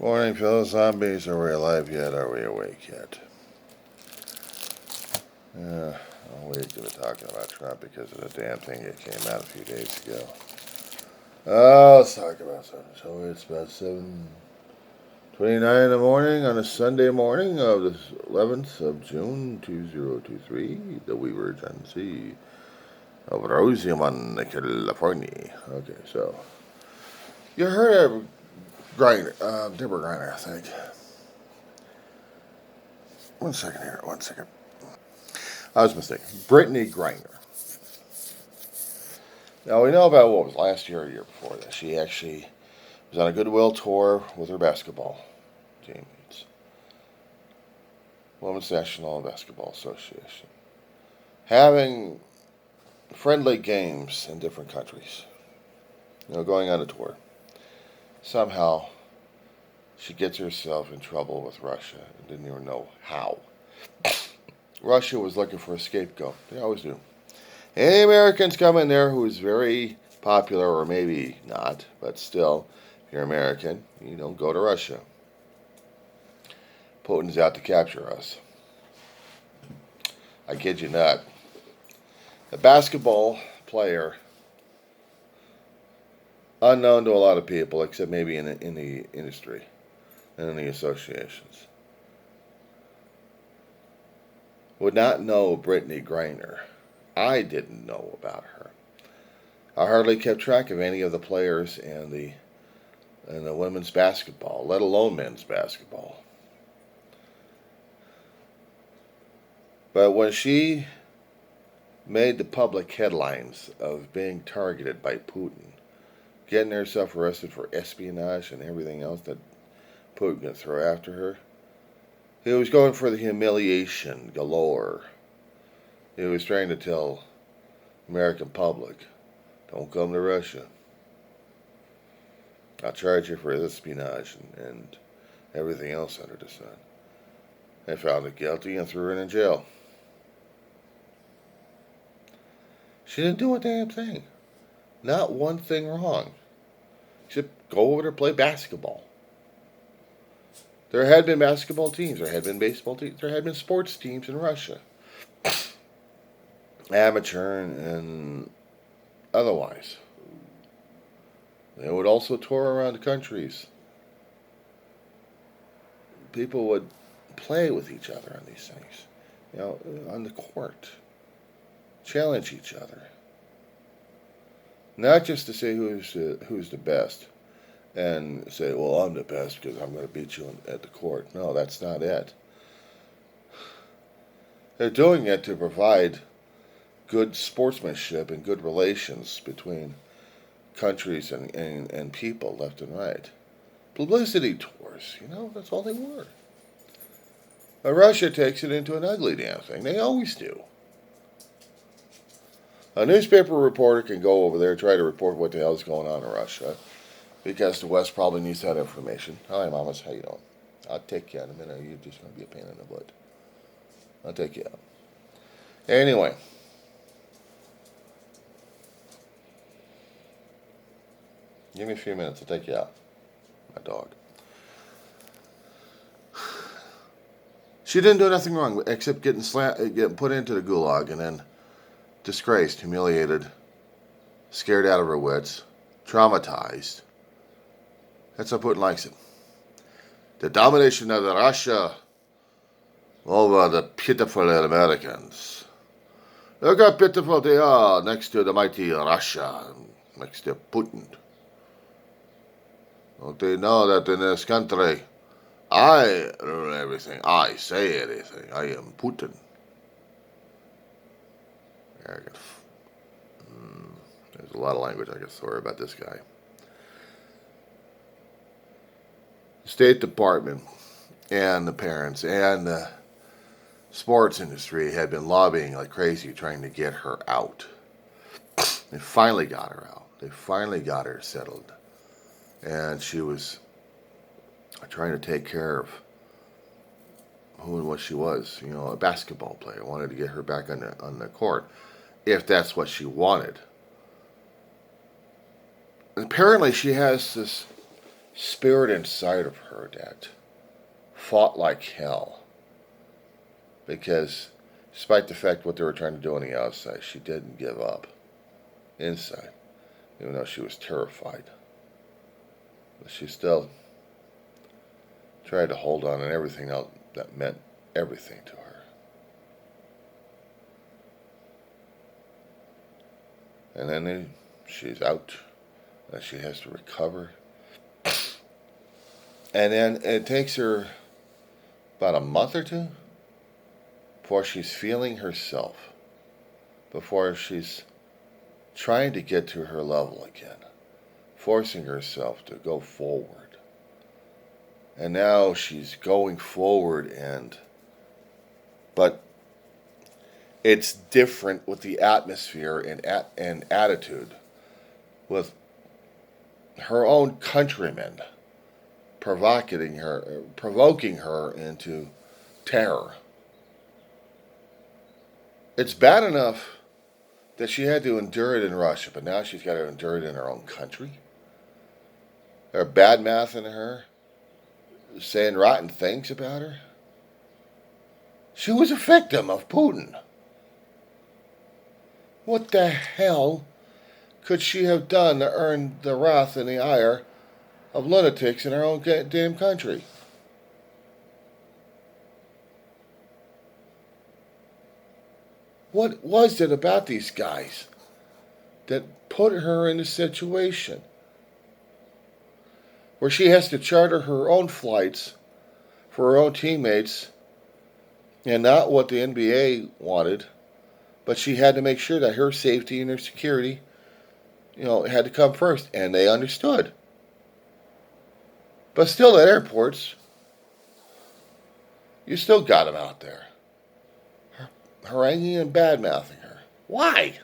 Morning, fellow zombies. Are we alive yet? Are we awake yet? I'll wait to be talking about Trump because of the damn thing that came out a few days ago. Let's talk about something. So it's about 7:29 in the morning on a Sunday morning of the 11th of June, 2023, the Weaver Agency of Rosamond, California. Okay, so you heard of Griner, Deborah Griner, I think. One second here, one second. I was mistaken. Brittany Griner. Now, we know about what was last year or year before that. She actually was on a goodwill tour with her basketball teammates. Women's National Basketball Association. Having friendly games in different countries. Going on a tour. Somehow, she gets herself in trouble with Russia and didn't even know how. Russia was looking for a scapegoat. They always do. Any Americans come in there who is very popular, or maybe not, but still, if you're American, you don't go to Russia. Putin's out to capture us. I kid you not. A basketball player, unknown to a lot of people, except maybe in the industry and in the associations, would not know Brittany Griner. I didn't know about her. I hardly kept track of any of the players in the women's basketball, let alone men's basketball. But when she made the public headlines of being targeted by Putin, getting herself arrested for espionage and everything else that Putin could throw after her, he was going for the humiliation galore. He was trying to tell the American public, don't come to Russia. I'll charge you for espionage and everything else under the sun. They found her guilty and threw her in jail. She didn't do a damn thing. Not one thing wrong. Except go over to play basketball. There had been basketball teams, there had been baseball teams, there had been sports teams in Russia. Amateur and otherwise. They would also tour around the countries. People would play with each other on these things. On the court. Challenge each other. Not just to say who's the best. And say, well, I'm the best because I'm going to beat you at the court. No, that's not it. They're doing it to provide good sportsmanship and good relations between countries and people left and right. Publicity tours, that's all they were. But Russia takes it into an ugly damn thing. They always do. A newspaper reporter can go over there and try to report what the hell is going on in Russia, because the West probably needs that information. Hi, mamas, how you doing? I'll take you out in a minute. You're just going to be a pain in the butt. I'll take you out. Anyway. Give me a few minutes. I'll take you out. My dog. She didn't do nothing wrong except getting put into the gulag and then disgraced, humiliated, scared out of her wits, traumatized. That's how Putin likes it. The domination of Russia over the pitiful Americans. Look how pitiful they are next to the mighty Russia, next to Putin. Don't they know that in this country, I rule everything, I say anything, I am Putin. Arrogant. There's a lot of language I could throw about this guy. The State Department and the parents and the sports industry had been lobbying like crazy trying to get her out. They finally got her out. They finally got her settled. And she was trying to take care of who and what she was. A basketball player. Wanted to get her back on the court, if that's what she wanted. And apparently she has this spirit inside of her that fought like hell. Because despite the fact what they were trying to do on the outside, she didn't give up inside, even though she was terrified. But she still tried to hold on and everything else that meant everything to her. And then she's out, and she has to recover. And then it takes her about a month or two before she's feeling herself, before she's trying to get to her level again, forcing herself to go forward. And now she's going forward, but it's different with the atmosphere and attitude, with her own countrymen provoking her into terror. It's bad enough that she had to endure it in Russia, but now she's got to endure it in her own country. They're bad-mouthing her, saying rotten things about her. She was a victim of Putin. What the hell could she have done to earn the wrath and the ire of lunatics in her own damn country? What was it about these guys that put her in a situation where she has to charter her own flights for her own teammates and not what the NBA wanted, but she had to make sure that her safety and her security, had to come first, and they understood. But still, at airports, you still got them out there, haranguing and bad-mouthing her. Why?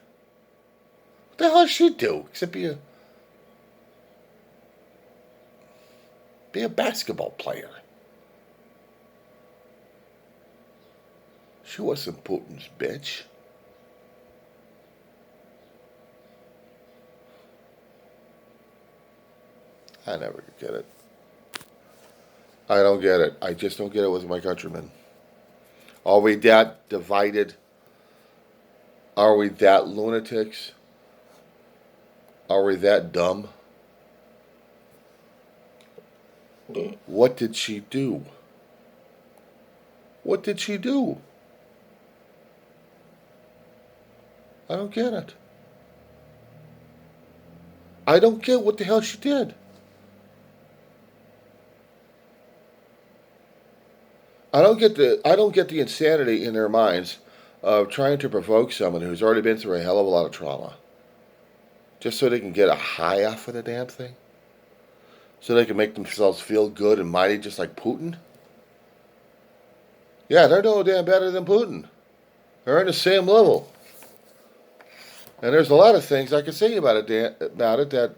What the hell does she do except be a basketball player? She wasn't Putin's bitch. I never get it. I don't get it. I just don't get it with my countrymen. Are we that divided? Are we that lunatics? Are we that dumb? What did she do? What did she do? I don't get it. I don't get what the hell she did. I don't get the insanity in their minds of trying to provoke someone who's already been through a hell of a lot of trauma, just so they can get a high off of the damn thing, so they can make themselves feel good and mighty, just like Putin. Yeah, they're no damn better than Putin. They're on the same level. And there's a lot of things I can say about it that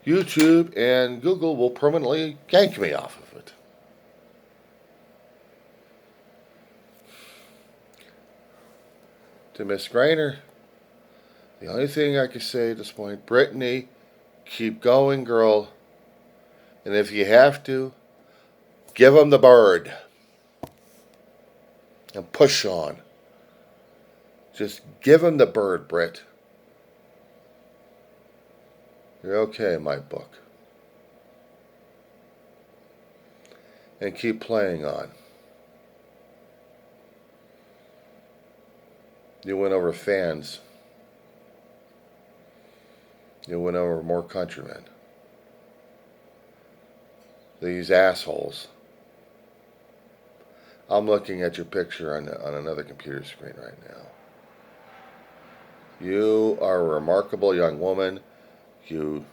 YouTube and Google will permanently yank me off of it. To Miss Griner, the only thing I can say at this point, Brittany, keep going, girl. And if you have to, give them the bird. And push on. Just give them the bird, Britt. You're okay in my book. And keep playing on. You win over fans. You win over more countrymen. These assholes. I'm looking at your picture on another computer screen right now. You are a remarkable young woman. You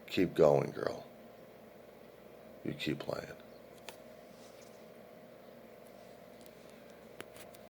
keep going, girl. You keep playing.